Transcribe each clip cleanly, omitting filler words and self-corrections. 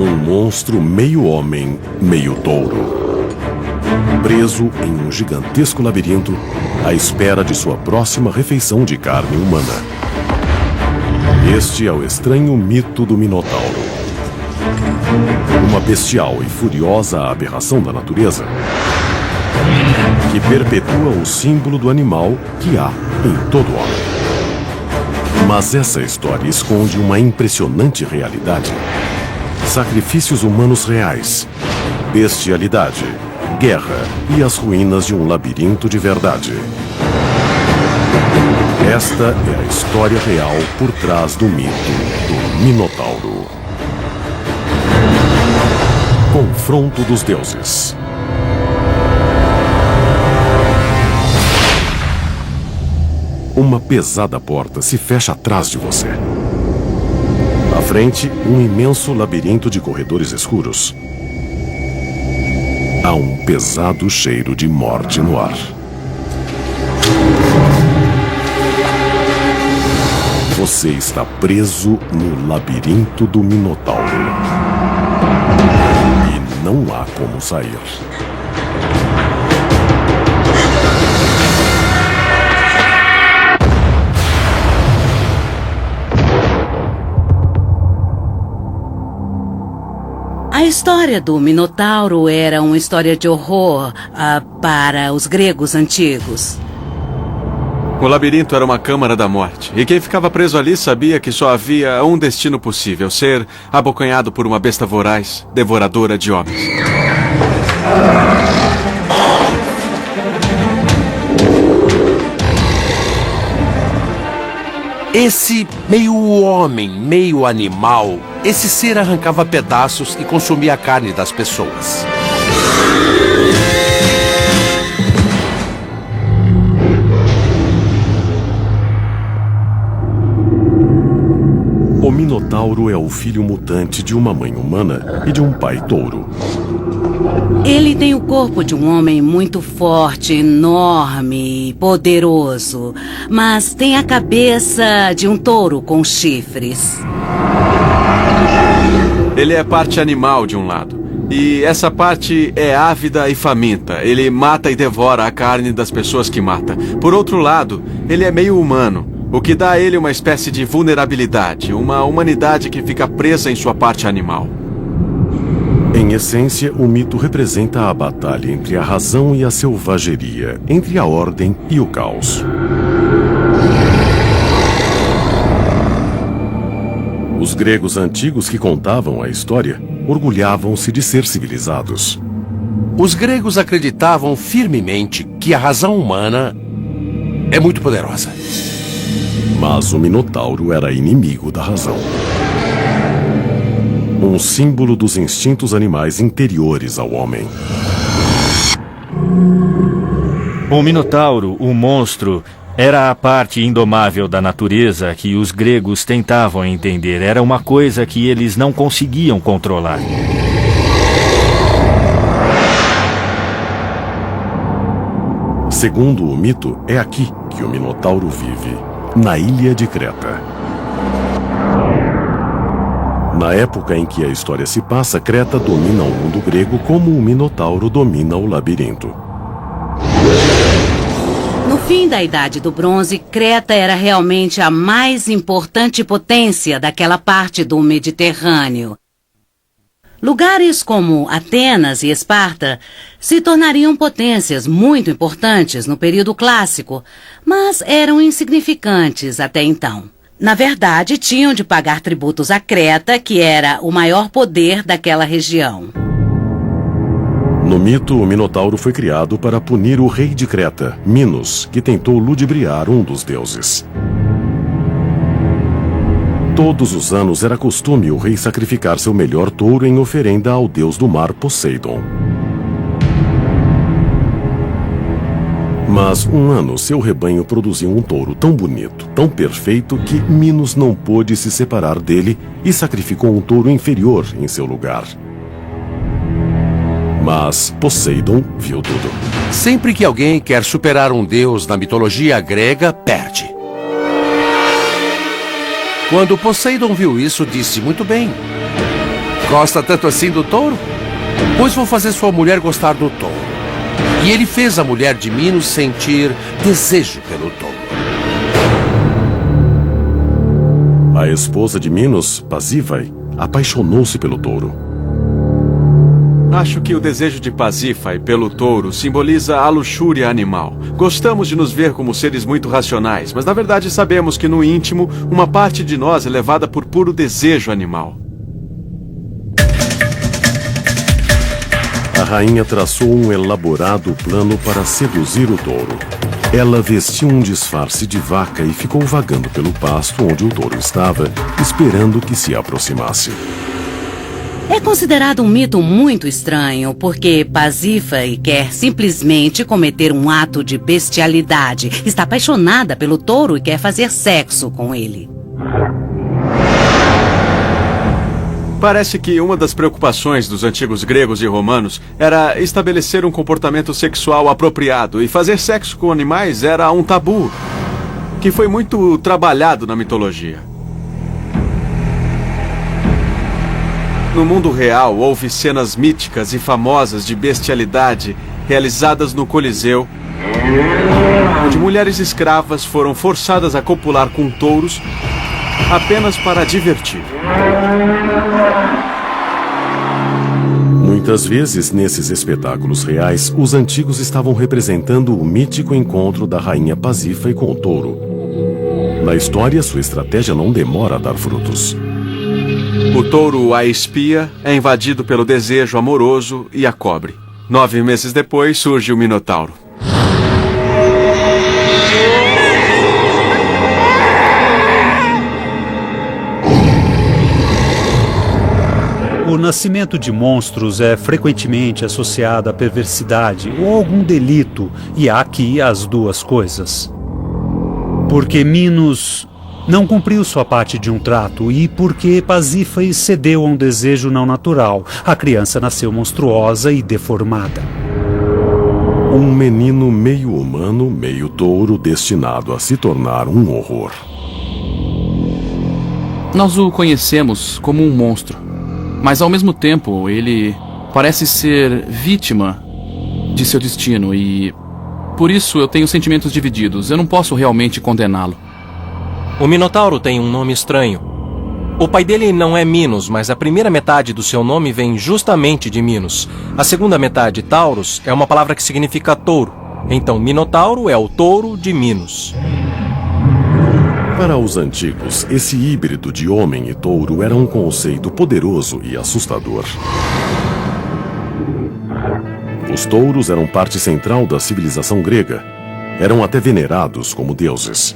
Um monstro meio homem, meio touro. Preso em um gigantesco labirinto, à espera de sua próxima refeição de carne humana. Este é o estranho mito do Minotauro. Uma bestial e furiosa aberração da natureza que perpetua o símbolo do animal que há em todo homem. Mas essa história esconde uma impressionante realidade. Sacrifícios humanos reais, bestialidade, guerra e as ruínas de um labirinto de verdade. Esta é a história real por trás do mito do Minotauro. Confronto dos deuses. Uma pesada porta se fecha atrás de você. À frente, um imenso labirinto de corredores escuros. Há um pesado cheiro de morte no ar. Você está preso no labirinto do Minotauro. E não há como sair. A história do Minotauro era uma história de horror para os gregos antigos. O labirinto era uma câmara da morte, e quem ficava preso ali sabia que só havia um destino possível: ser abocanhado por uma besta voraz, devoradora de homens. Esse meio homem, meio animal, esse ser arrancava pedaços e consumia a carne das pessoas. O Minotauro é o filho mutante de uma mãe humana e de um pai touro. Ele tem o corpo de um homem muito forte, enorme e poderoso, mas tem a cabeça de um touro com chifres. Ele é parte animal de um lado, e essa parte é ávida e faminta. Ele mata e devora a carne das pessoas que mata. Por outro lado, ele é meio humano, o que dá a ele uma espécie de vulnerabilidade, uma humanidade que fica presa em sua parte animal. Em essência, o mito representa a batalha entre a razão e a selvageria, entre a ordem e o caos. Os gregos antigos que contavam a história orgulhavam-se de ser civilizados. Os gregos acreditavam firmemente que a razão humana é muito poderosa. Mas o Minotauro era inimigo da razão. Um símbolo dos instintos animais interiores ao homem. O Minotauro, o monstro, era a parte indomável da natureza que os gregos tentavam entender. Era uma coisa que eles não conseguiam controlar. Segundo o mito, é aqui que o Minotauro vive, na ilha de Creta. Na época em que a história se passa, Creta domina o mundo grego como o Minotauro domina o labirinto. No fim da Idade do Bronze, Creta era realmente a mais importante potência daquela parte do Mediterrâneo. Lugares como Atenas e Esparta se tornariam potências muito importantes no período clássico, mas eram insignificantes até então. Na verdade, tinham de pagar tributos a Creta, que era o maior poder daquela região. No mito, o Minotauro foi criado para punir o rei de Creta, Minos, que tentou ludibriar um dos deuses. Todos os anos era costume o rei sacrificar seu melhor touro em oferenda ao deus do mar, Poseidon. Mas um ano seu rebanho produziu um touro tão bonito, tão perfeito, que Minos não pôde se separar dele e sacrificou um touro inferior em seu lugar. Mas Poseidon viu tudo. Sempre que alguém quer superar um deus na mitologia grega, perde. Quando Poseidon viu isso, disse: muito bem. Gosta tanto assim do touro? Pois vou fazer sua mulher gostar do touro. E ele fez a mulher de Minos sentir desejo pelo touro. A esposa de Minos, Pasífae, apaixonou-se pelo touro. Acho que o desejo de Pasífae pelo touro simboliza a luxúria animal. Gostamos de nos ver como seres muito racionais, mas na verdade sabemos que no íntimo, uma parte de nós é levada por puro desejo animal. A rainha traçou um elaborado plano para seduzir o touro. Ela vestiu um disfarce de vaca e ficou vagando pelo pasto onde o touro estava, esperando que se aproximasse. É considerado um mito muito estranho, porque Pasífae quer simplesmente cometer um ato de bestialidade. Está apaixonada pelo touro e quer fazer sexo com ele. Parece que uma das preocupações dos antigos gregos e romanos era estabelecer um comportamento sexual apropriado, e fazer sexo com animais era um tabu, que foi muito trabalhado na mitologia. No mundo real, houve cenas míticas e famosas de bestialidade realizadas no Coliseu, onde mulheres escravas foram forçadas a copular com touros apenas para divertir. Muitas vezes, nesses espetáculos reais, os antigos estavam representando o mítico encontro da rainha Pasífae com o touro. Na história, sua estratégia não demora a dar frutos. O touro a espia, é invadido pelo desejo amoroso e a cobre. 9 meses depois, surge o Minotauro. O nascimento de monstros é frequentemente associado à perversidade ou algum delito, e há aqui as duas coisas. Porque Minos não cumpriu sua parte de um trato e porque Pasífae cedeu a um desejo não natural, a criança nasceu monstruosa e deformada. Um menino meio humano, meio touro, destinado a se tornar um horror. Nós o conhecemos como um monstro, mas ao mesmo tempo ele parece ser vítima de seu destino e por isso eu tenho sentimentos divididos. Eu não posso realmente condená-lo. O Minotauro tem um nome estranho. O pai dele não é Minos, mas a primeira metade do seu nome vem justamente de Minos. A segunda metade, Taurus, é uma palavra que significa touro. Então, Minotauro é o touro de Minos. Para os antigos, esse híbrido de homem e touro era um conceito poderoso e assustador. Os touros eram parte central da civilização grega. Eram até venerados como deuses.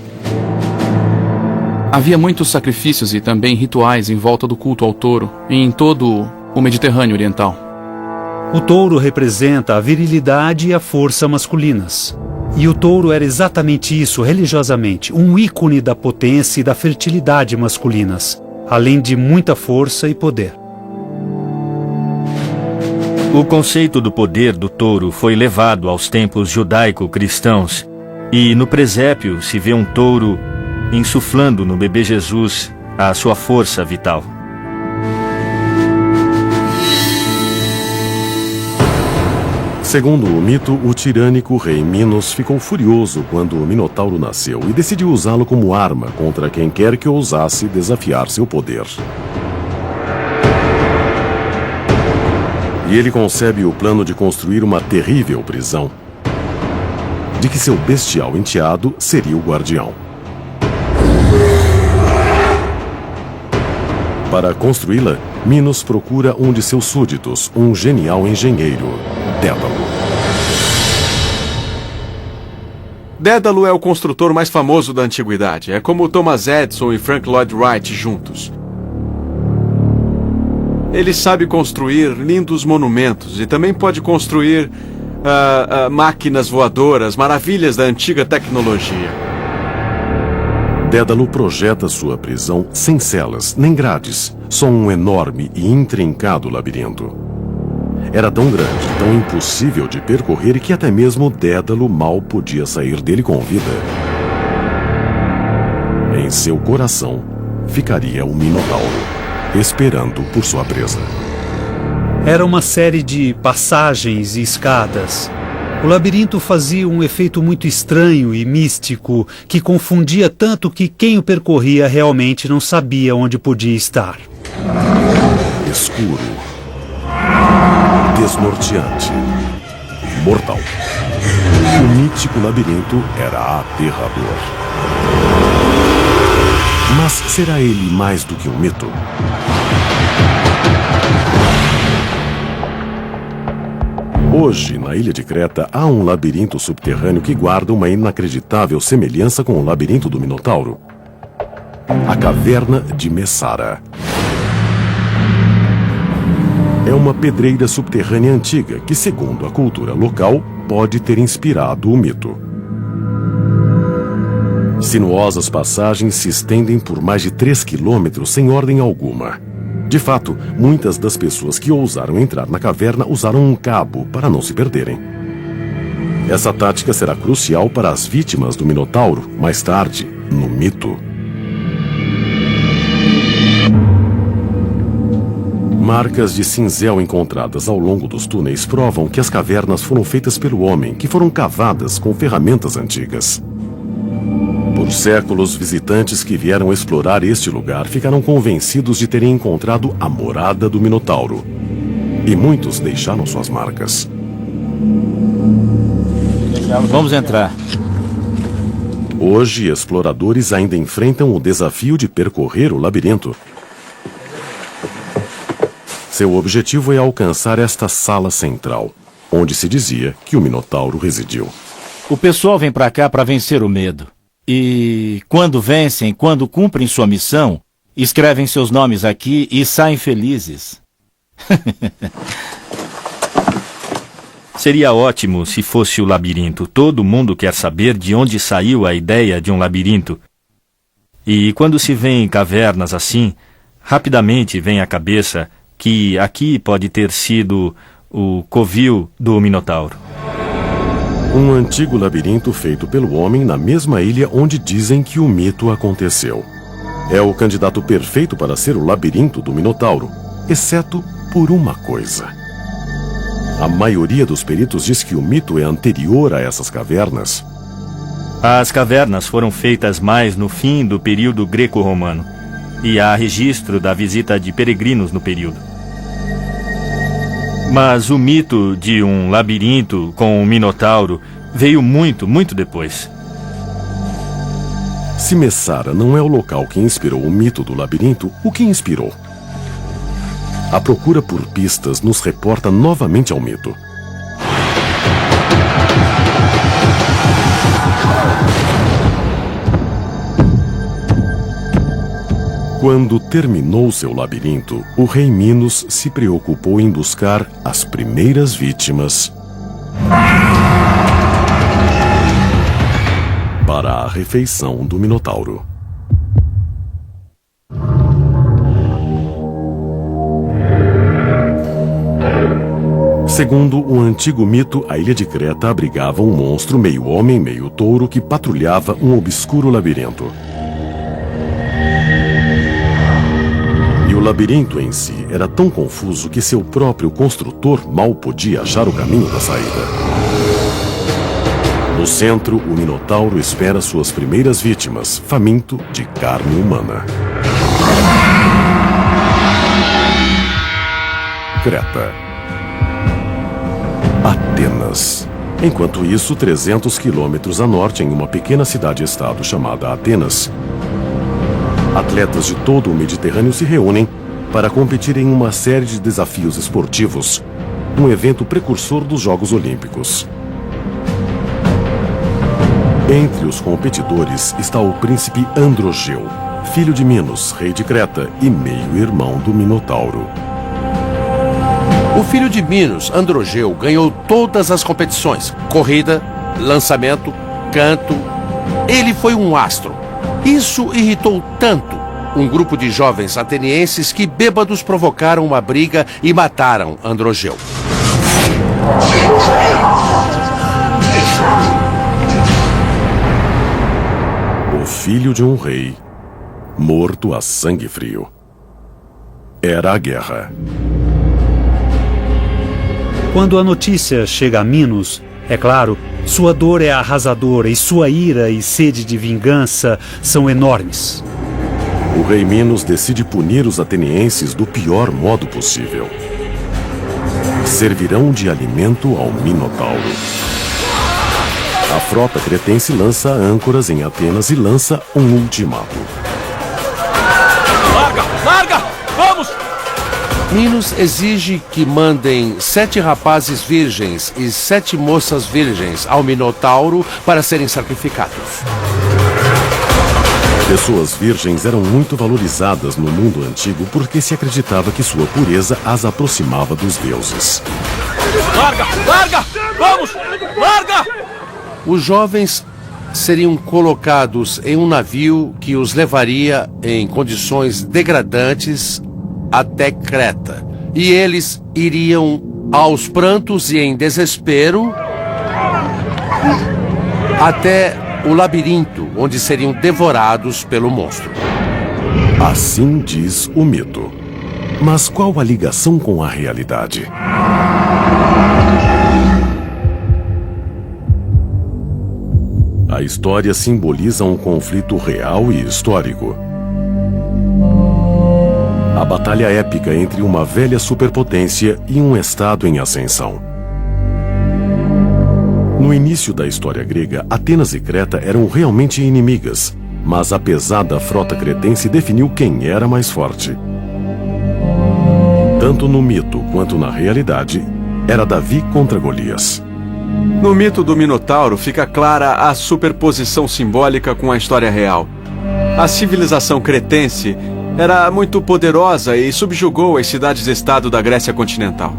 Havia muitos sacrifícios e também rituais em volta do culto ao touro, em todo o Mediterrâneo Oriental. O touro representa a virilidade e a força masculinas. E o touro era exatamente isso religiosamente, um ícone da potência e da fertilidade masculinas, além de muita força e poder. O conceito do poder do touro foi levado aos tempos judaico-cristãos, e no presépio se vê um touro insuflando no bebê Jesus a sua força vital. Segundo o mito, o tirânico rei Minos ficou furioso quando o Minotauro nasceu e decidiu usá-lo como arma contra quem quer que ousasse desafiar seu poder. E ele concebe o plano de construir uma terrível prisão, de que seu bestial enteado seria o guardião. Para construí-la, Minos procura um de seus súditos, um genial engenheiro, Dédalo. Dédalo é o construtor mais famoso da antiguidade. É como Thomas Edison e Frank Lloyd Wright juntos. Ele sabe construir lindos monumentos e também pode construir máquinas voadoras, maravilhas da antiga tecnologia. Dédalo projeta sua prisão sem celas nem grades, só um enorme e intrincado labirinto. Era tão grande, tão impossível de percorrer que até mesmo Dédalo mal podia sair dele com vida. Em seu coração ficaria o Minotauro. esperando por sua presa. Era uma série de passagens e escadas. O labirinto fazia um efeito muito estranho e místico que confundia tanto que quem o percorria realmente não sabia onde podia estar. Escuro, desnorteante, mortal. O mítico labirinto era aterrador. Mas será ele mais do que um mito? Hoje, na ilha de Creta, há um labirinto subterrâneo que guarda uma inacreditável semelhança com o labirinto do Minotauro. A Caverna de Messara. É uma pedreira subterrânea antiga que, segundo a cultura local, pode ter inspirado o mito. Sinuosas passagens se estendem por mais de 3 quilômetros sem ordem alguma. De fato, muitas das pessoas que ousaram entrar na caverna usaram um cabo para não se perderem. Essa tática será crucial para as vítimas do Minotauro, mais tarde, no mito. Marcas de cinzel encontradas ao longo dos túneis provam que as cavernas foram feitas pelo homem, que foram cavadas com ferramentas antigas. Por séculos, visitantes que vieram explorar este lugar ficaram convencidos de terem encontrado a morada do Minotauro. E muitos deixaram suas marcas. Vamos entrar. Hoje, exploradores ainda enfrentam o desafio de percorrer o labirinto. Seu objetivo é alcançar esta sala central, onde se dizia que o Minotauro residiu. O pessoal vem pra cá pra vencer o medo. E quando vencem, quando cumprem sua missão, escrevem seus nomes aqui e saem felizes. Seria ótimo se fosse o labirinto. Todo mundo quer saber de onde saiu a ideia de um labirinto. E quando se vê em cavernas assim, rapidamente vem à cabeça que aqui pode ter sido o covil do Minotauro. Um antigo labirinto feito pelo homem na mesma ilha onde dizem que o mito aconteceu. É o candidato perfeito para ser o labirinto do Minotauro, exceto por uma coisa. A maioria dos peritos diz que o mito é anterior a essas cavernas. As cavernas foram feitas mais no fim do período greco-romano, e há registro da visita de peregrinos no período. Mas o mito de um labirinto com um Minotauro veio muito, muito depois. Se Messara não é o local que inspirou o mito do labirinto, o que inspirou? A procura por pistas nos reporta novamente ao mito. Quando terminou seu labirinto, o rei Minos se preocupou em buscar as primeiras vítimas para a refeição do Minotauro. Segundo um antigo mito, a ilha de Creta abrigava um monstro meio homem, meio touro que patrulhava um obscuro labirinto. E o labirinto em si era tão confuso que seu próprio construtor mal podia achar o caminho da saída. No centro, o Minotauro espera suas primeiras vítimas, faminto de carne humana. Creta. Atenas. Enquanto isso, 300 quilômetros a norte, em uma pequena cidade-estado chamada Atenas, atletas de todo o Mediterrâneo se reúnem para competir em uma série de desafios esportivos, um evento precursor dos Jogos Olímpicos. Entre os competidores está o príncipe Androgeu, filho de Minos, rei de Creta e meio-irmão do Minotauro. O filho de Minos, Androgeu, ganhou todas as competições: corrida, lançamento, canto. Ele foi um astro. Isso irritou tanto um grupo de jovens atenienses que bêbados provocaram uma briga e mataram Androgeu. O filho de um rei, morto a sangue frio. era a guerra. Quando a notícia chega a Minos, é claro, sua dor é arrasadora e sua ira e sede de vingança são enormes. O rei Minos decide punir os atenienses do pior modo possível. Servirão de alimento ao Minotauro. A frota cretense lança âncoras em Atenas e lança um ultimato. Larga! Larga! Vamos! Minos exige que mandem 7 rapazes virgens e 7 moças virgens ao Minotauro para serem sacrificados. Pessoas virgens eram muito valorizadas no mundo antigo porque se acreditava que sua pureza as aproximava dos deuses. Larga! Larga! Vamos! Larga! Os jovens seriam colocados em um navio que os levaria em condições degradantes até Creta. E eles iriam aos prantos e em desespero até o labirinto, onde seriam devorados pelo monstro. Assim diz o mito. Mas qual a ligação com a realidade? A história simboliza um conflito real e histórico. A batalha épica entre uma velha superpotência e um estado em ascensão. No início da história grega, Atenas e Creta eram realmente inimigas, mas a pesada frota cretense definiu quem era mais forte. Tanto no mito quanto na realidade, era Davi contra Golias. No mito do Minotauro fica clara a superposição simbólica com a história real. A civilização cretense era muito poderosa e subjugou as cidades-estado da Grécia continental.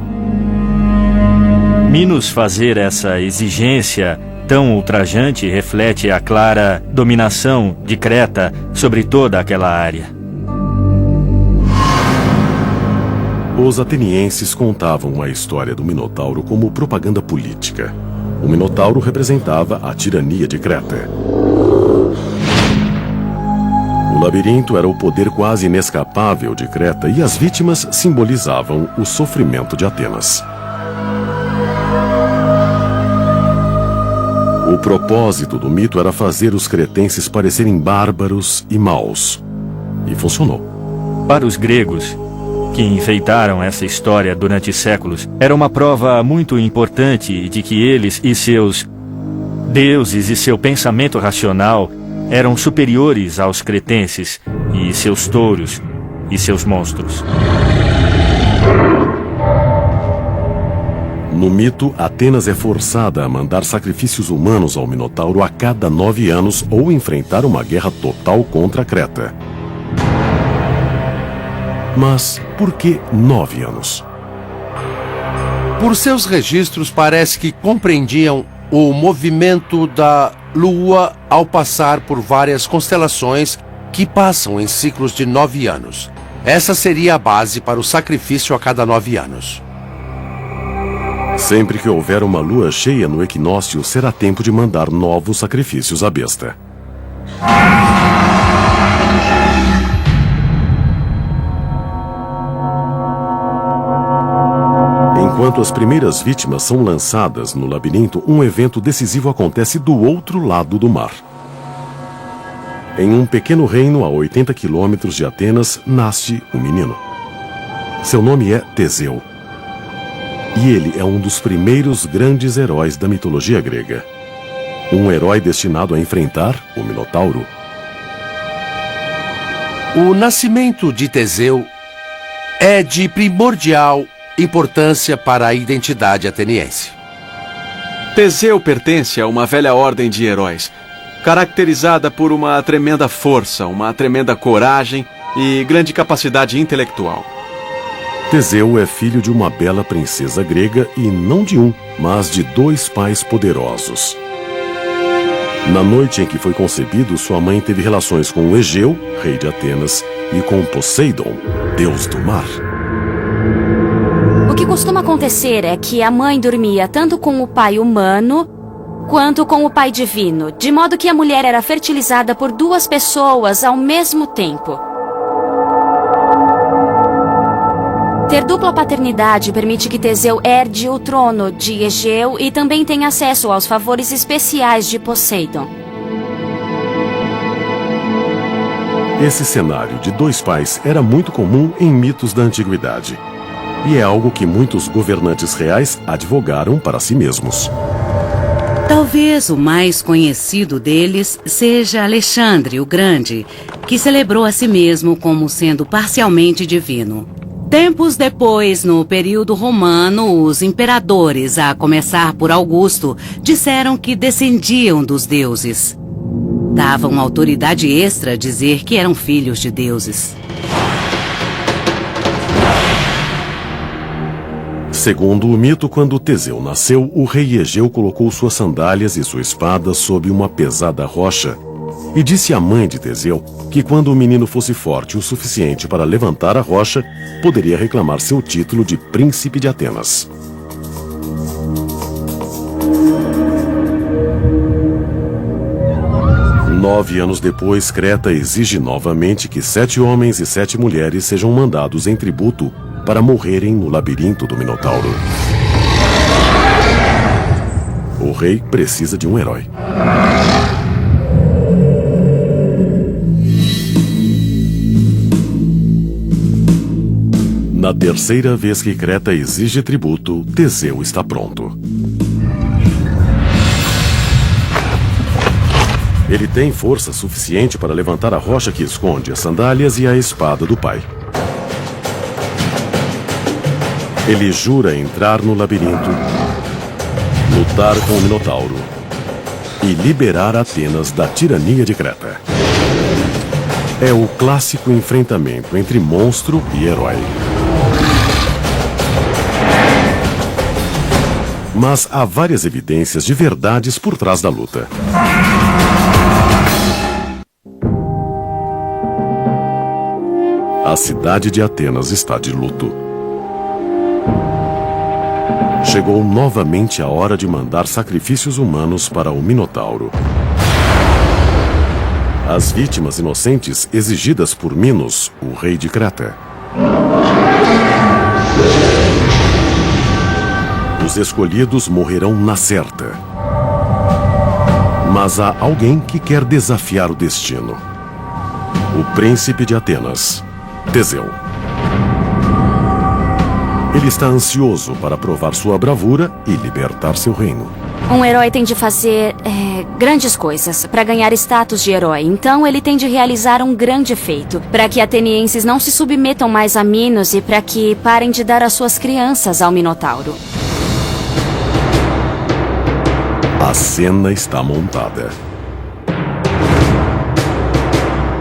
Minos fazer essa exigência tão ultrajante reflete a clara dominação de Creta sobre toda aquela área. Os atenienses contavam a história do Minotauro como propaganda política. O Minotauro representava a tirania de Creta. O labirinto era o poder quase inescapável de Creta e as vítimas simbolizavam o sofrimento de Atenas. O propósito do mito era fazer os cretenses parecerem bárbaros e maus. E funcionou. Para os gregos, que enfeitaram essa história durante séculos, era uma prova muito importante de que eles e seus deuses e seu pensamento racional eram superiores aos cretenses e seus touros e seus monstros. No mito, Atenas é forçada a mandar sacrifícios humanos ao Minotauro a cada 9 anos ou enfrentar uma guerra total contra Creta. Mas por que 9 anos? Por seus registros, parece que compreendiam o movimento da Lua ao passar por várias constelações que passam em ciclos de 9 anos. Essa seria a base para o sacrifício a cada 9 anos. Sempre que houver uma lua cheia no equinócio, será tempo de mandar novos sacrifícios à besta. Enquanto as primeiras vítimas são lançadas no labirinto, um evento decisivo acontece do outro lado do mar. Em um pequeno reino a 80 quilômetros de Atenas, nasce um menino. Seu nome é Teseu. E ele é um dos primeiros grandes heróis da mitologia grega. Um herói destinado a enfrentar o Minotauro. O nascimento de Teseu é de primordial importância para a identidade ateniense. Teseu pertence a uma velha ordem de heróis, caracterizada por uma tremenda força, uma tremenda coragem e grande capacidade intelectual. Teseu é filho de uma bela princesa grega e não de um, mas de 2 pais poderosos. Na noite em que foi concebido, sua mãe teve relações com Egeu, rei de Atenas, e com Poseidon, deus do mar. O que costuma acontecer é que a mãe dormia tanto com o pai humano quanto com o pai divino, de modo que a mulher era fertilizada por 2 pessoas ao mesmo tempo. Ter dupla paternidade permite que Teseu herde o trono de Egeu e também tenha acesso aos favores especiais de Poseidon. Esse cenário de dois pais era muito comum em mitos da antiguidade. E é algo que muitos governantes reais advogaram para si mesmos. Talvez o mais conhecido deles seja Alexandre o Grande, que celebrou a si mesmo como sendo parcialmente divino. Tempos depois, no período romano, os imperadores, a começar por Augusto, disseram que descendiam dos deuses. Davam autoridade extra a dizer que eram filhos de deuses. Segundo o mito, quando Teseu nasceu, o rei Egeu colocou suas sandálias e sua espada sob uma pesada rocha e disse à mãe de Teseu que quando o menino fosse forte o suficiente para levantar a rocha, poderia reclamar seu título de príncipe de Atenas. Nove anos depois, Creta exige novamente que 7 homens e 7 mulheres sejam mandados em tributo para morrerem no labirinto do Minotauro. O rei precisa de um herói. Na terceira vez que Creta exige tributo, Teseu está pronto. Ele tem força suficiente para levantar a rocha que esconde as sandálias e a espada do pai. Ele jura entrar no labirinto, lutar com o Minotauro e liberar Atenas da tirania de Creta. É o clássico enfrentamento entre monstro e herói. Mas há várias evidências de verdades por trás da luta. A cidade de Atenas está de luto. Chegou novamente a hora de mandar sacrifícios humanos para o Minotauro. As vítimas inocentes exigidas por Minos, o rei de Creta. Os escolhidos morrerão na certa. Mas há alguém que quer desafiar o destino. O príncipe de Atenas, Teseu. Ele está ansioso para provar sua bravura e libertar seu reino. Um herói tem de fazer grandes coisas para ganhar status de herói. Então ele tem de realizar um grande feito para que atenienses não se submetam mais a Minos e para que parem de dar as suas crianças ao Minotauro. A cena está montada.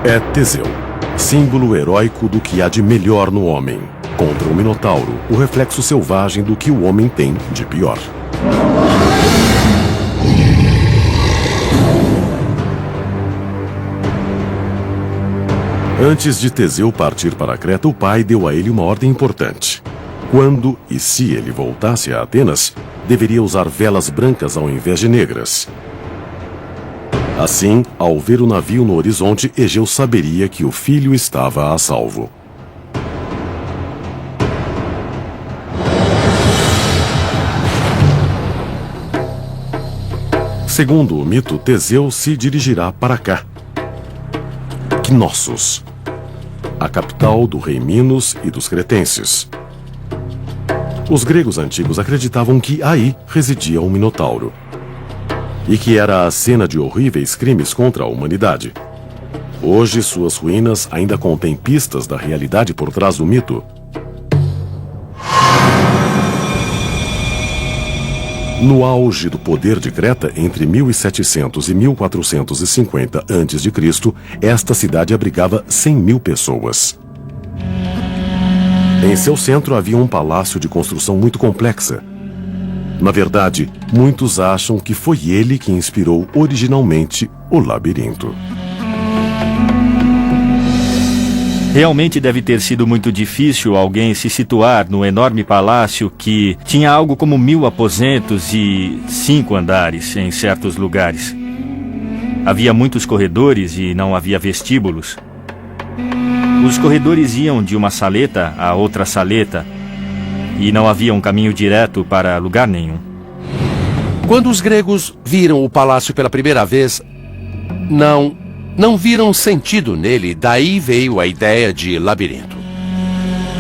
É Teseu, símbolo heróico do que há de melhor no homem, contra o Minotauro, o reflexo selvagem do que o homem tem de pior. Antes de Teseu partir para Creta, o pai deu a ele uma ordem importante. Quando e se ele voltasse a Atenas, deveria usar velas brancas ao invés de negras. Assim, ao ver o navio no horizonte, Egeu saberia que o filho estava a salvo. Segundo o mito, Teseu se dirigirá para cá, Knossos, a capital do rei Minos e dos cretenses. Os gregos antigos acreditavam que aí residia o Minotauro e que era a cena de horríveis crimes contra a humanidade. Hoje, suas ruínas ainda contêm pistas da realidade por trás do mito. No auge do poder de Creta, entre 1700 e 1450 a.C., esta cidade abrigava 100.000 pessoas. Em seu centro havia um palácio de construção muito complexa. Na verdade, muitos acham que foi ele que inspirou originalmente o labirinto. Realmente deve ter sido muito difícil alguém se situar no enorme palácio que tinha algo como 1.000 aposentos e 5 andares em certos lugares. Havia muitos corredores e não havia vestíbulos. Os corredores iam de uma saleta a outra saleta, e não havia um caminho direto para lugar nenhum. Quando os gregos viram o palácio pela primeira vez, não viram sentido nele, daí veio a ideia de labirinto.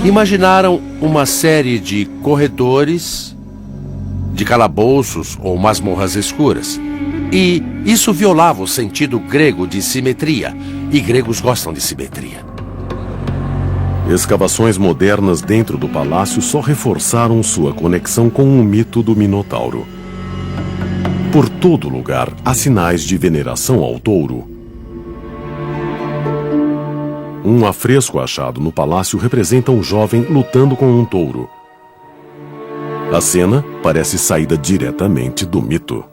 Imaginaram uma série de corredores, de calabouços ou masmorras escuras. E isso violava o sentido grego de simetria, e gregos gostam de simetria. Escavações modernas dentro do palácio só reforçaram sua conexão com o mito do Minotauro. Por todo lugar há sinais de veneração ao touro. Um afresco achado no palácio representa um jovem lutando com um touro. A cena parece saída diretamente do mito.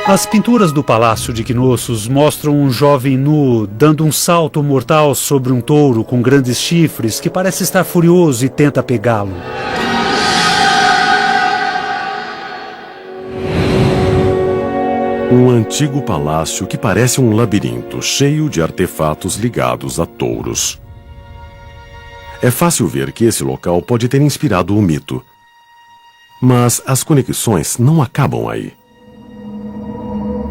As pinturas do Palácio de Knossos mostram um jovem nu dando um salto mortal sobre um touro com grandes chifres que parece estar furioso e tenta pegá-lo. Um antigo palácio que parece um labirinto cheio de artefatos ligados a touros. É fácil ver que esse local pode ter inspirado o mito. Mas as conexões não acabam aí.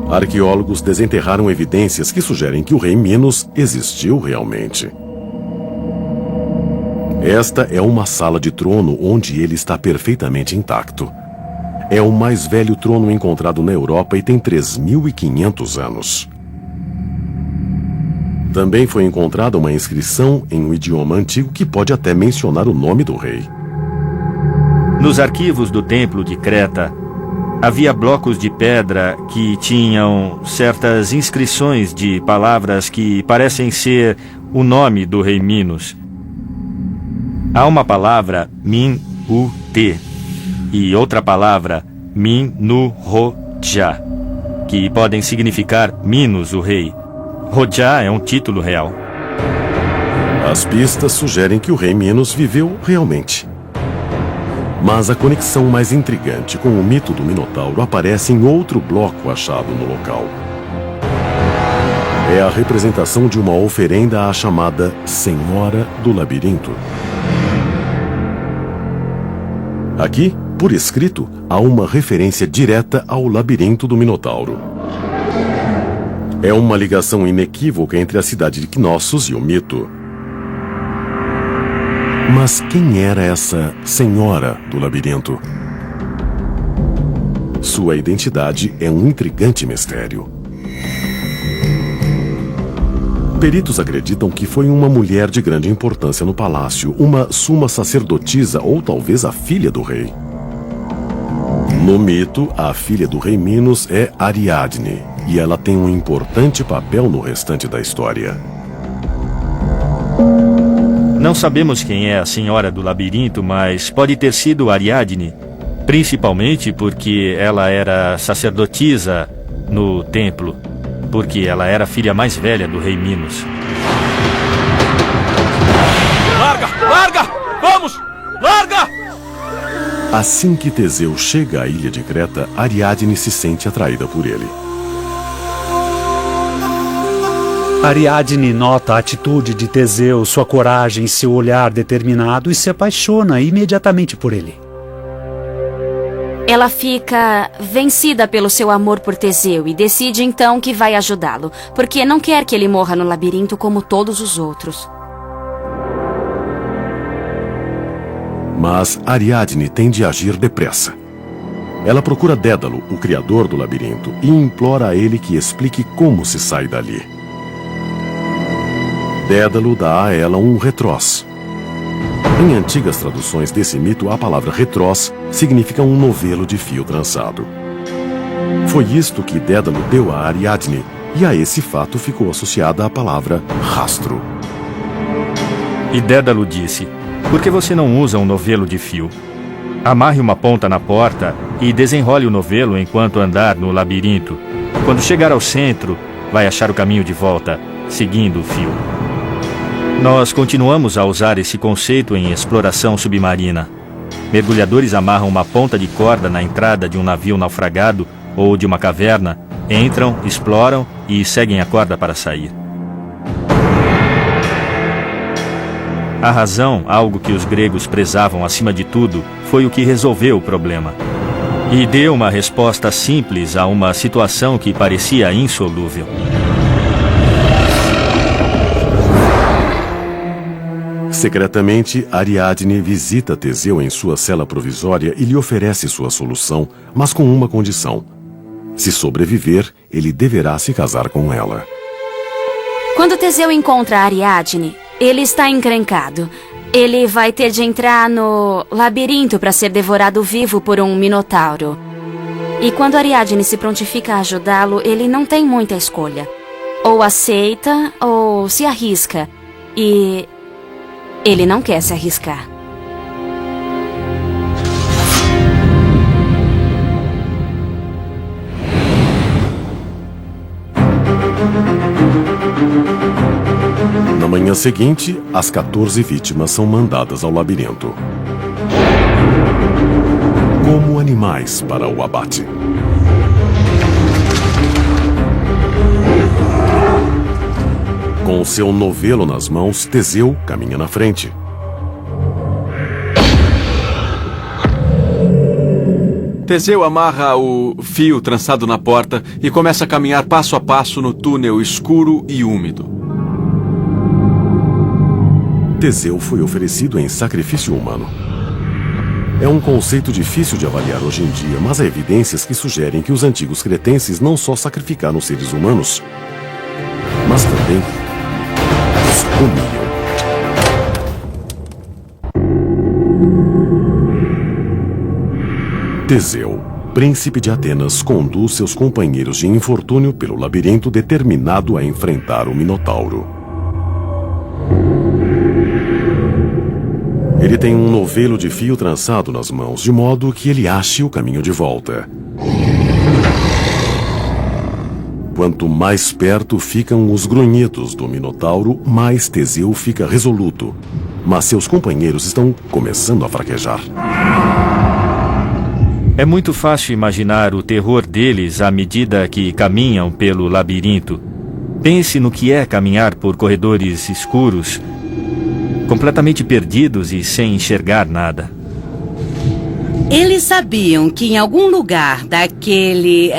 Arqueólogos desenterraram evidências que sugerem que o rei Minos existiu realmente. Esta é uma sala de trono onde ele está perfeitamente intacto. É o mais velho trono encontrado na Europa e tem 3.500 anos. Também foi encontrada uma inscrição em um idioma antigo que pode até mencionar o nome do rei. Nos arquivos do Templo de Creta, havia blocos de pedra que tinham certas inscrições de palavras que parecem ser o nome do rei Minos. Há uma palavra Min-u-te e outra palavra Min-nu-ro-ja, que podem significar Minos, o rei. Rodja é um título real. As pistas sugerem que o rei Minos viveu realmente. Mas a conexão mais intrigante com o mito do Minotauro aparece em outro bloco achado no local. É a representação de uma oferenda à chamada Senhora do Labirinto. Aqui, por escrito, há uma referência direta ao labirinto do Minotauro. É uma ligação inequívoca entre a cidade de Knossos e o mito. Mas quem era essa Senhora do Labirinto? Sua identidade é um intrigante mistério. Peritos acreditam que foi uma mulher de grande importância no palácio, uma suma sacerdotisa ou talvez a filha do rei. No mito, a filha do rei Minos é Ariadne, e ela tem um importante papel no restante da história. Não sabemos quem é a Senhora do Labirinto, mas pode ter sido Ariadne, principalmente porque ela era sacerdotisa no templo, porque ela era a filha mais velha do rei Minos. Larga! Larga! Vamos! Larga! Assim que Teseu chega à ilha de Creta, Ariadne se sente atraída por ele. Ariadne nota a atitude de Teseu, sua coragem, seu olhar determinado e se apaixona imediatamente por ele. Ela fica vencida pelo seu amor por Teseu e decide então que vai ajudá-lo, porque não quer que ele morra no labirinto como todos os outros. Mas Ariadne tem de agir depressa. Ela procura Dédalo, o criador do labirinto, e implora a ele que explique como se sai dali. Dédalo dá a ela um retroz. Em antigas traduções desse mito, a palavra retroz significa um novelo de fio trançado. Foi isto que Dédalo deu a Ariadne, e a esse fato ficou associada a palavra rastro. E Dédalo disse: "Por que você não usa um novelo de fio? Amarre uma ponta na porta e desenrole o novelo enquanto andar no labirinto. Quando chegar ao centro, vai achar o caminho de volta, seguindo o fio." Nós continuamos a usar esse conceito em exploração submarina. Mergulhadores amarram uma ponta de corda na entrada de um navio naufragado ou de uma caverna, entram, exploram e seguem a corda para sair. A razão, algo que os gregos prezavam acima de tudo, foi o que resolveu o problema. E deu uma resposta simples a uma situação que parecia insolúvel. Secretamente, Ariadne visita Teseu em sua cela provisória e lhe oferece sua solução, mas com uma condição. Se sobreviver, ele deverá se casar com ela. Quando Teseu encontra Ariadne, ele está encrencado. Ele vai ter de entrar no labirinto para ser devorado vivo por um minotauro. E quando Ariadne se prontifica a ajudá-lo, ele não tem muita escolha. Ou aceita, ou se arrisca. E ele não quer se arriscar. Na manhã seguinte, as 14 vítimas são mandadas ao labirinto. Como animais para o abate. Com seu novelo nas mãos, Teseu caminha na frente. Teseu amarra o fio trançado na porta e começa a caminhar passo a passo no túnel escuro e úmido. Teseu foi oferecido em sacrifício humano. É um conceito difícil de avaliar hoje em dia, mas há evidências que sugerem que os antigos cretenses não só sacrificaram seres humanos, mas também os comiam. Teseu, príncipe de Atenas, conduz seus companheiros de infortúnio pelo labirinto determinado a enfrentar o Minotauro. Ele tem um novelo de fio trançado nas mãos, de modo que ele ache o caminho de volta. Quanto mais perto ficam os grunhidos do Minotauro, mais Teseu fica resoluto. Mas seus companheiros estão começando a fraquejar. É muito fácil imaginar o terror deles à medida que caminham pelo labirinto. Pense no que é caminhar por corredores escuros, completamente perdidos e sem enxergar nada. Eles sabiam que em algum lugar daquele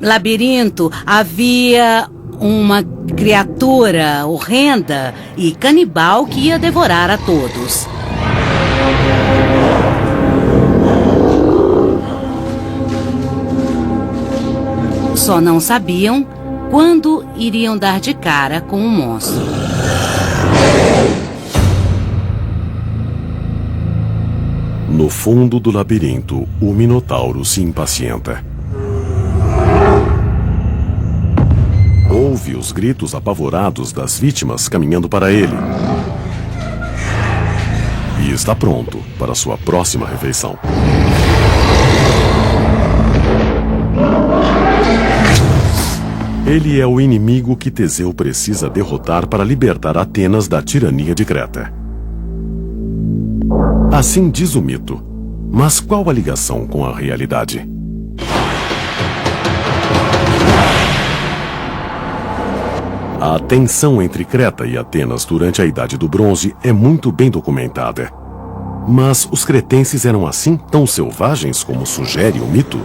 labirinto havia uma criatura horrenda e canibal que ia devorar a todos. Só não sabiam quando iriam dar de cara com o monstro. No fundo do labirinto, o Minotauro se impacienta. Ouve os gritos apavorados das vítimas caminhando para ele. E está pronto para sua próxima refeição. Ele é o inimigo que Teseu precisa derrotar para libertar Atenas da tirania de Creta. Assim diz o mito. Mas qual a ligação com a realidade? A tensão entre Creta e Atenas durante a Idade do Bronze é muito bem documentada. Mas os cretenses eram assim, tão selvagens como sugere o mito?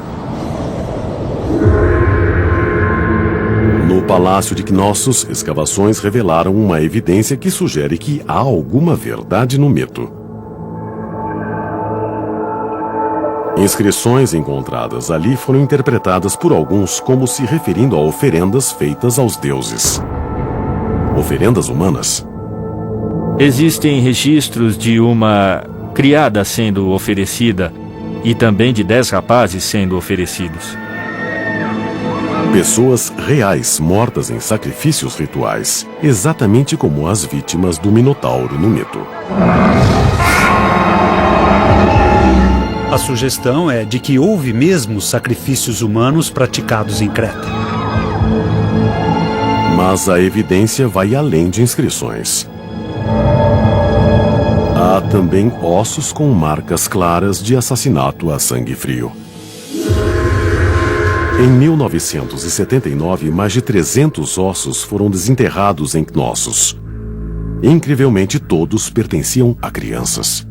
No Palácio de Cnossos, escavações revelaram uma evidência que sugere que há alguma verdade no mito. Inscrições encontradas ali foram interpretadas por alguns como se referindo a oferendas feitas aos deuses. Oferendas humanas? Existem registros de uma criada sendo oferecida e também de 10 rapazes sendo oferecidos. Pessoas reais mortas em sacrifícios rituais, exatamente como as vítimas do Minotauro no mito. A sugestão é de que houve mesmo sacrifícios humanos praticados em Creta. Mas a evidência vai além de inscrições. Há também ossos com marcas claras de assassinato a sangue frio. Em 1979, mais de 300 ossos foram desenterrados em Cnossos. Incrivelmente, todos pertenciam a crianças.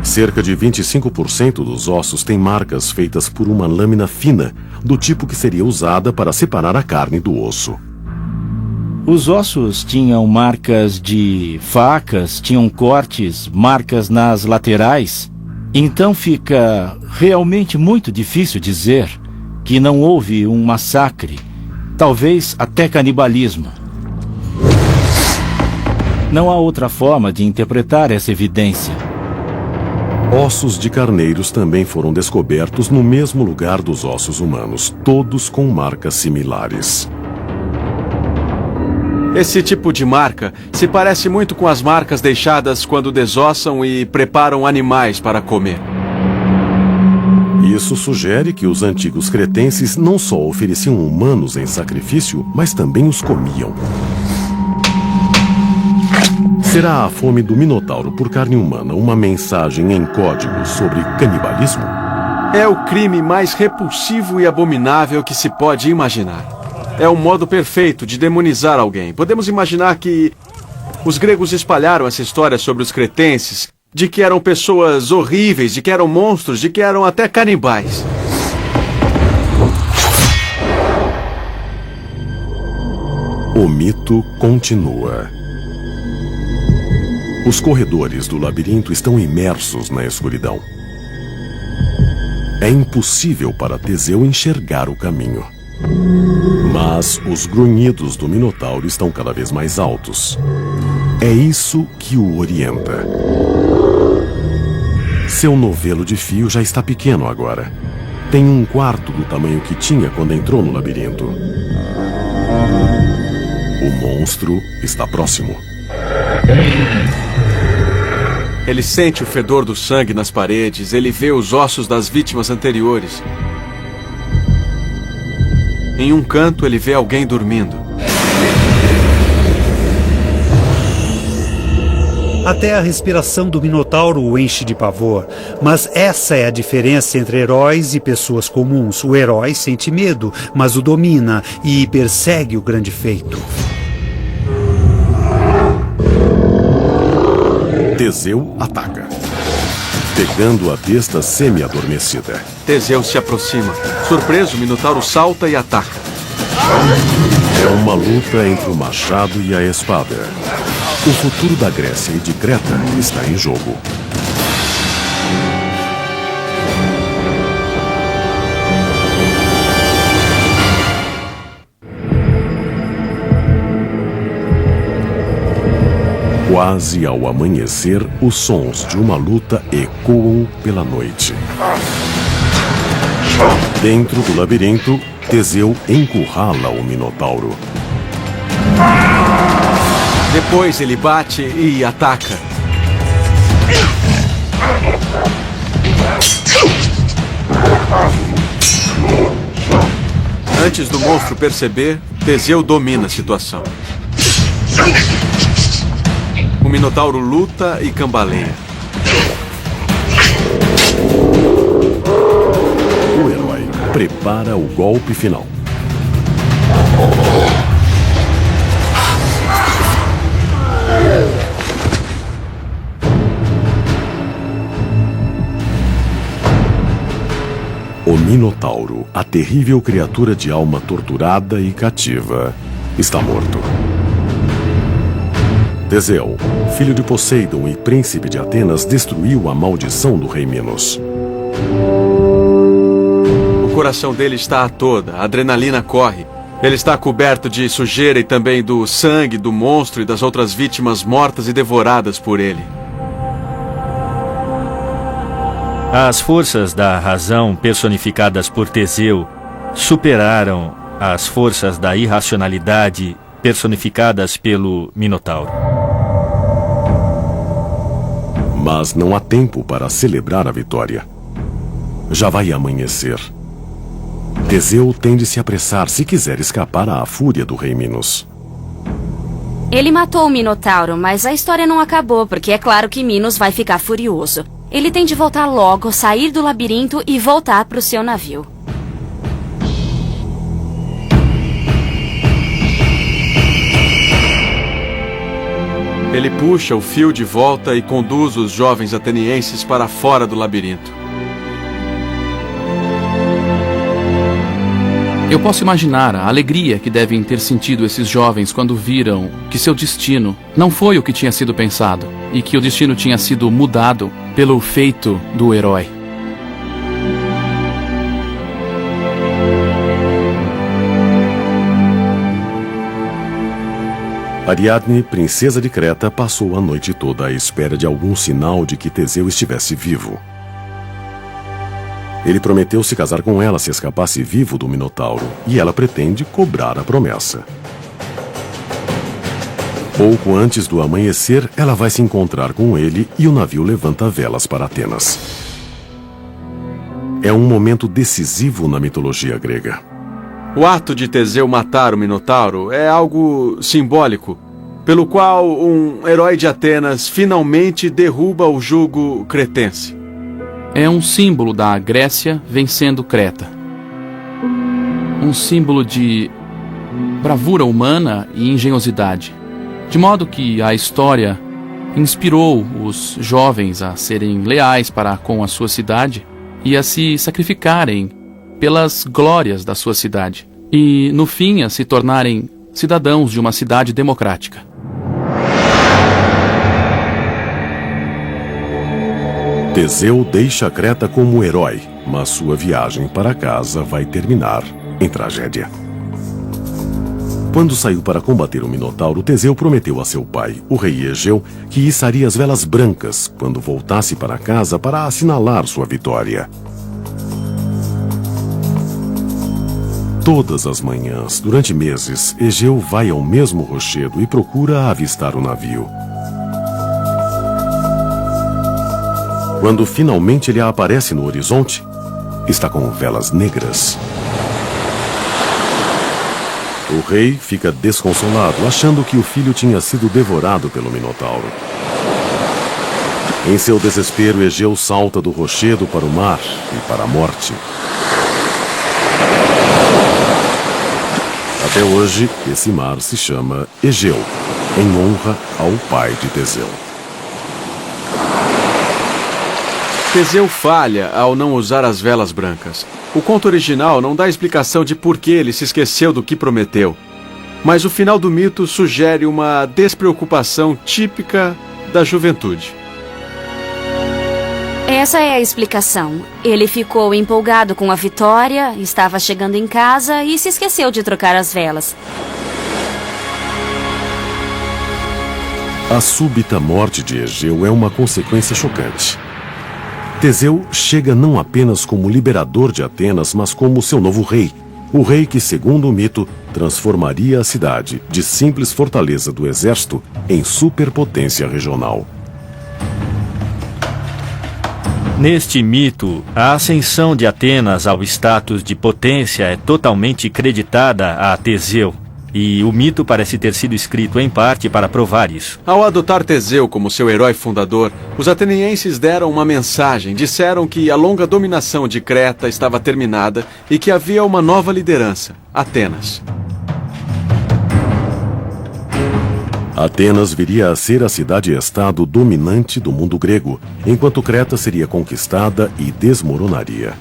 Cerca de 25% dos ossos têm marcas feitas por uma lâmina fina, do tipo que seria usada para separar a carne do osso. Os ossos tinham marcas de facas, tinham cortes, marcas nas laterais. Então fica realmente muito difícil dizer que não houve um massacre, talvez até canibalismo. Não há outra forma de interpretar essa evidência. Ossos de carneiros também foram descobertos no mesmo lugar dos ossos humanos, todos com marcas similares. Esse tipo de marca se parece muito com as marcas deixadas quando desossam e preparam animais para comer. Isso sugere que os antigos cretenses não só ofereciam humanos em sacrifício, mas também os comiam. Será a fome do Minotauro por carne humana uma mensagem em código sobre canibalismo? É o crime mais repulsivo e abominável que se pode imaginar. É o modo perfeito de demonizar alguém. Podemos imaginar que os gregos espalharam essa história sobre os cretenses, de que eram pessoas horríveis, de que eram monstros, de que eram até canibais. O mito continua. Os corredores do labirinto estão imersos na escuridão. É impossível para Teseu enxergar o caminho. Mas os grunhidos do Minotauro estão cada vez mais altos. É isso que o orienta. Seu novelo de fio já está pequeno agora. Tem 1/4 do tamanho que tinha quando entrou no labirinto. O monstro está próximo. Ele sente o fedor do sangue nas paredes, ele vê os ossos das vítimas anteriores. Em um canto, ele vê alguém dormindo. Até a respiração do Minotauro o enche de pavor. Mas essa é a diferença entre heróis e pessoas comuns. O herói sente medo, mas o domina e persegue o grande feito. Teseu ataca, pegando a besta semi-adormecida. Teseu se aproxima. Surpreso, o Minotauro salta e ataca. É uma luta entre o machado e a espada. O futuro da Grécia e de Creta está em jogo. Quase ao amanhecer, os sons de uma luta ecoam pela noite. Dentro do labirinto, Teseu encurrala o Minotauro. Depois ele bate e ataca. Antes do monstro perceber, Teseu domina a situação. O Minotauro luta e cambaleia. O herói prepara o golpe final. O Minotauro, a terrível criatura de alma torturada e cativa, está morto. Teseu, filho de Poseidon e príncipe de Atenas, destruiu a maldição do rei Minos. O coração dele está a toda, a adrenalina corre. Ele está coberto de sujeira e também do sangue do monstro e das outras vítimas mortas e devoradas por ele. As forças da razão personificadas por Teseu superaram as forças da irracionalidade personificadas pelo Minotauro. Mas não há tempo para celebrar a vitória. Já vai amanhecer. Teseu tem de se apressar se quiser escapar à fúria do rei Minos. Ele matou o Minotauro, mas a história não acabou, porque é claro que Minos vai ficar furioso. Ele tem de voltar logo, sair do labirinto e voltar para o seu navio. Ele puxa o fio de volta e conduz os jovens atenienses para fora do labirinto. Eu posso imaginar a alegria que devem ter sentido esses jovens quando viram que seu destino não foi o que tinha sido pensado e que o destino tinha sido mudado pelo feito do herói. Ariadne, princesa de Creta, passou a noite toda à espera de algum sinal de que Teseu estivesse vivo. Ele prometeu se casar com ela se escapasse vivo do Minotauro, e ela pretende cobrar a promessa. Pouco antes do amanhecer, ela vai se encontrar com ele e o navio levanta velas para Atenas. É um momento decisivo na mitologia grega. O ato de Teseu matar o Minotauro é algo simbólico, pelo qual um herói de Atenas finalmente derruba o jugo cretense. É um símbolo da Grécia vencendo Creta. Um símbolo de bravura humana e engenhosidade. De modo que a história inspirou os jovens a serem leais para com a sua cidade e a se sacrificarem pelas glórias da sua cidade. E, no fim, a se tornarem cidadãos de uma cidade democrática. Teseu deixa Creta como herói, mas sua viagem para casa vai terminar em tragédia. Quando saiu para combater o Minotauro, Teseu prometeu a seu pai, o rei Egeu, que içaria as velas brancas quando voltasse para casa para assinalar sua vitória. Todas as manhãs, durante meses, Egeu vai ao mesmo rochedo e procura avistar o navio. Quando finalmente ele aparece no horizonte, está com velas negras. O rei fica desconsolado, achando que o filho tinha sido devorado pelo Minotauro. Em seu desespero, Egeu salta do rochedo para o mar e para a morte. Até hoje, esse mar se chama Egeu, em honra ao pai de Teseu. Teseu falha ao não usar as velas brancas. O conto original não dá explicação de por que ele se esqueceu do que prometeu. Mas o final do mito sugere uma despreocupação típica da juventude. Essa é a explicação. Ele ficou empolgado com a vitória, estava chegando em casa e se esqueceu de trocar as velas. A súbita morte de Egeu é uma consequência chocante. Teseu chega não apenas como liberador de Atenas, mas como seu novo rei. O rei que, segundo o mito, transformaria a cidade de simples fortaleza do exército em superpotência regional. Neste mito, a ascensão de Atenas ao status de potência é totalmente creditada a Teseu. E o mito parece ter sido escrito em parte para provar isso. Ao adotar Teseu como seu herói fundador, os atenienses deram uma mensagem. Disseram que a longa dominação de Creta estava terminada e que havia uma nova liderança, Atenas. Atenas viria a ser a cidade-estado dominante do mundo grego, enquanto Creta seria conquistada e desmoronaria.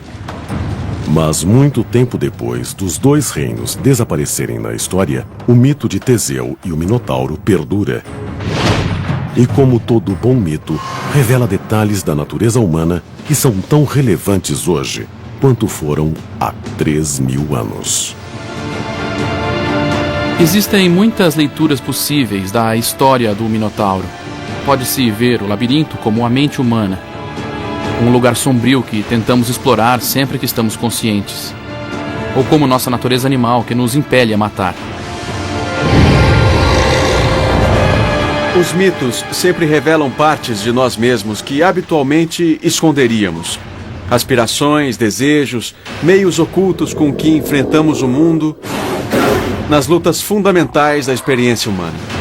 Mas muito tempo depois dos dois reinos desaparecerem na história, o mito de Teseu e o Minotauro perdura. E como todo bom mito, revela detalhes da natureza humana que são tão relevantes hoje quanto foram há 3.000 anos. Existem muitas leituras possíveis da história do Minotauro. Pode-se ver o labirinto como a mente humana. Um lugar sombrio que tentamos explorar sempre que estamos conscientes. Ou como nossa natureza animal que nos impele a matar. Os mitos sempre revelam partes de nós mesmos que habitualmente esconderíamos. Aspirações, desejos, meios ocultos com que enfrentamos o mundo nas lutas fundamentais da experiência humana.